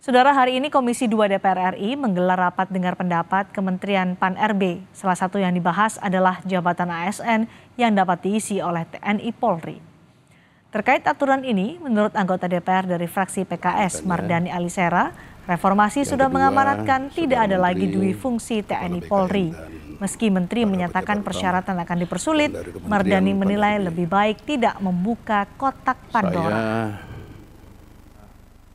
Saudara, hari ini Komisi 2 DPR RI menggelar rapat dengar pendapat Kementerian Pan-RB. Salah satu yang dibahas adalah jabatan ASN yang dapat diisi oleh TNI Polri. Terkait aturan ini, menurut anggota DPR dari fraksi PKS Mardani Alisera, reformasi sudah mengamanatkan tidak ada lagi dui fungsi TNI Polri. Meski Menteri menyatakan persyaratan akan dipersulit, Mardani menilai lebih baik tidak membuka kotak Pandora.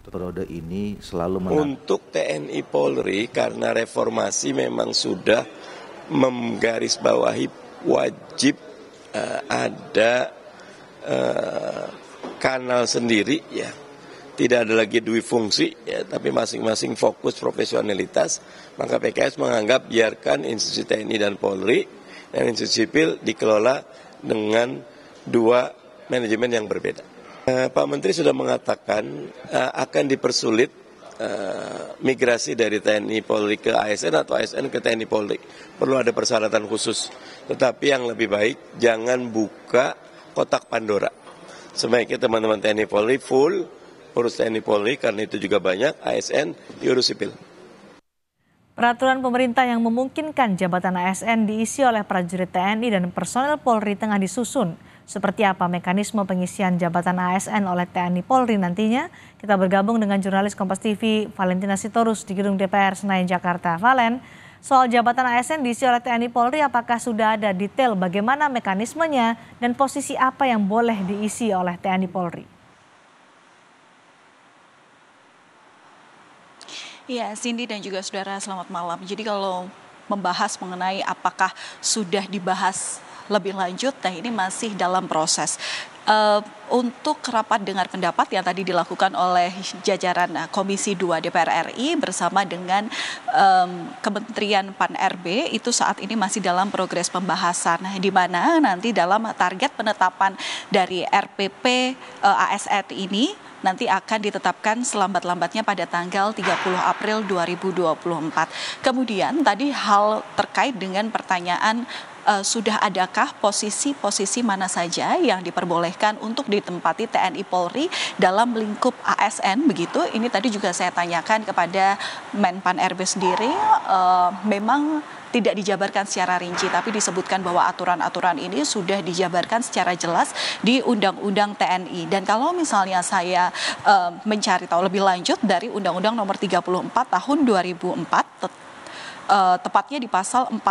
Periode ini selalu untuk TNI Polri, karena reformasi memang sudah menggarisbawahi wajib ada kanal sendiri, ya, tidak ada lagi dui fungsi, ya, tapi masing-masing fokus profesionalitas. Maka PKS menganggap biarkan institusi TNI dan Polri dan institusi sipil dikelola dengan dua manajemen yang berbeda. Pak Menteri sudah mengatakan akan dipersulit migrasi dari TNI Polri ke ASN atau ASN ke TNI Polri. Perlu ada persyaratan khusus. Tetapi yang lebih baik jangan buka kotak Pandora. Sebaiknya teman-teman TNI Polri full urus TNI Polri, karena itu juga banyak ASN diurus sipil. Peraturan pemerintah yang memungkinkan jabatan ASN diisi oleh prajurit TNI dan personel Polri tengah disusun. Seperti apa mekanisme pengisian jabatan ASN oleh TNI Polri nantinya? Kita bergabung dengan jurnalis Kompas TV Valentina Sitorus di Gedung DPR Senayan, Jakarta. Valen, soal jabatan ASN diisi oleh TNI Polri, apakah sudah ada detail bagaimana mekanismenya dan posisi apa yang boleh diisi oleh TNI Polri? Iya, Cindy dan juga saudara, selamat malam. Jadi kalau membahas mengenai apakah sudah dibahas lebih lanjut, nah ini masih dalam proses. Untuk rapat dengar pendapat yang tadi dilakukan oleh jajaran Komisi 2 DPR RI bersama dengan Kementerian Pan-RB itu saat ini masih dalam progres pembahasan, di mana nanti dalam target penetapan dari RPP ASN ini nanti akan ditetapkan selambat-lambatnya pada tanggal 30 April 2024. Kemudian tadi hal terkait dengan pertanyaan sudah adakah posisi-posisi mana saja yang diperbolehkan untuk ditempati TNI Polri dalam lingkup ASN begitu. Ini tadi juga saya tanyakan kepada Menpan RB sendiri, memang tidak dijabarkan secara rinci, tapi disebutkan bahwa aturan-aturan ini sudah dijabarkan secara jelas di Undang-Undang TNI. Dan kalau misalnya saya mencari tahu lebih lanjut dari Undang-Undang Nomor 34 Tahun 2004, tepatnya di pasal 47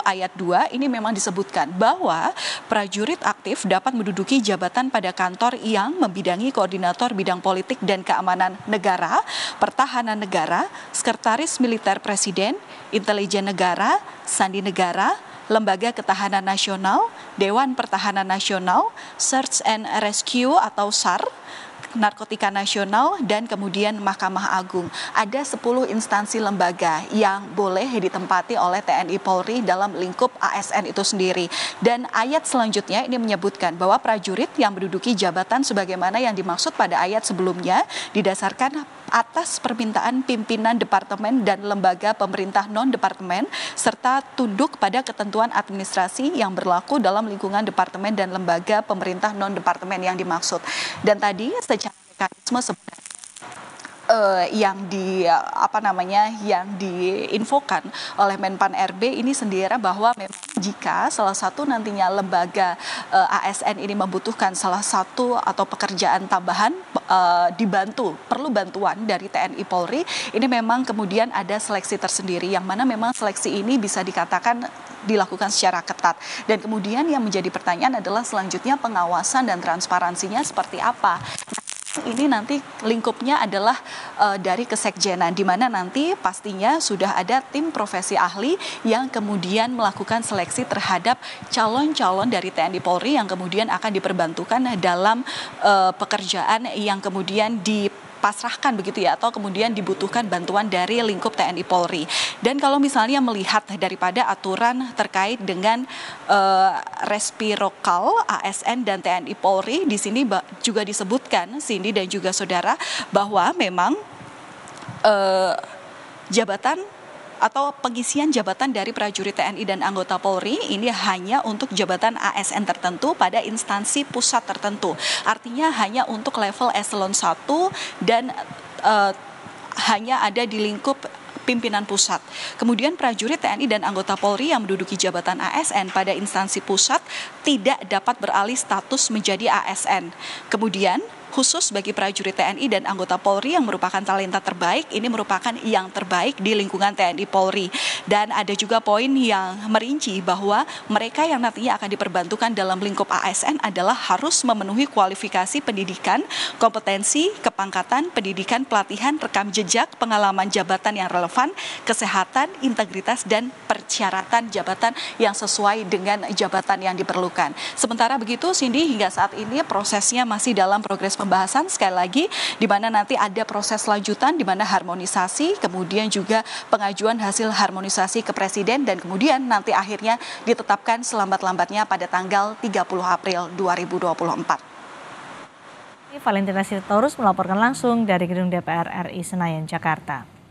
ayat 2 ini memang disebutkan bahwa prajurit aktif dapat menduduki jabatan pada kantor yang membidangi koordinator bidang politik dan keamanan negara, pertahanan negara, sekretaris militer presiden, intelijen negara, sandi negara, Lembaga Ketahanan Nasional, Dewan Pertahanan Nasional, Search and Rescue atau SAR, Narkotika Nasional, dan kemudian Mahkamah Agung. Ada 10 instansi lembaga yang boleh ditempati oleh TNI Polri dalam lingkup ASN itu sendiri. Dan ayat selanjutnya ini menyebutkan bahwa prajurit yang menduduki jabatan sebagaimana yang dimaksud pada ayat sebelumnya didasarkan atas permintaan pimpinan departemen dan lembaga pemerintah non-departemen serta tunduk pada ketentuan administrasi yang berlaku dalam lingkungan departemen dan lembaga pemerintah non-departemen yang dimaksud. Dan tadi secara mekanisme sebenarnya yang diinfokan oleh Menpan RB ini sendiri bahwa memang jika salah satu nantinya lembaga ASN ini membutuhkan salah satu atau pekerjaan tambahan perlu bantuan dari TNI Polri, ini memang kemudian ada seleksi tersendiri yang mana memang seleksi ini bisa dikatakan dilakukan secara ketat. Dan kemudian yang menjadi pertanyaan adalah selanjutnya pengawasan dan transparansinya seperti apa. Ini nanti lingkupnya adalah dari kesekjenan, di mana nanti pastinya sudah ada tim profesi ahli yang kemudian melakukan seleksi terhadap calon-calon dari TNI Polri yang kemudian akan diperbantukan dalam pekerjaan yang kemudian dipasrahkan begitu ya, atau kemudian dibutuhkan bantuan dari lingkup TNI Polri. Dan kalau misalnya melihat daripada aturan terkait dengan respirokal ASN dan TNI Polri, di sini juga disebutkan, Cindy dan juga saudara, bahwa memang jabatan atau pengisian jabatan dari prajurit TNI dan anggota Polri ini hanya untuk jabatan ASN tertentu pada instansi pusat tertentu. Artinya hanya untuk level eselon 1 dan hanya ada di lingkup pimpinan pusat. Kemudian prajurit TNI dan anggota Polri yang menduduki jabatan ASN pada instansi pusat tidak dapat beralih status menjadi ASN. Kemudian khusus bagi prajurit TNI dan anggota Polri yang merupakan talenta terbaik, ini merupakan yang terbaik di lingkungan TNI Polri. Dan ada juga poin yang merinci bahwa mereka yang nantinya akan diperbantukan dalam lingkup ASN adalah harus memenuhi kualifikasi pendidikan, kompetensi, kepangkatan, pendidikan, pelatihan, rekam jejak, pengalaman jabatan yang relevan, kesehatan, integritas, dan persyaratan jabatan yang sesuai dengan jabatan yang diperlukan. Sementara begitu, Cindy, hingga saat ini prosesnya masih dalam progres pembahasan, sekali lagi di mana nanti ada proses lanjutan di mana harmonisasi, kemudian juga pengajuan hasil harmonisasi ke Presiden dan kemudian nanti akhirnya ditetapkan selambat-lambatnya pada tanggal 30 April 2024. Valentina Sitorus melaporkan langsung dari Gedung DPR RI Senayan, Jakarta.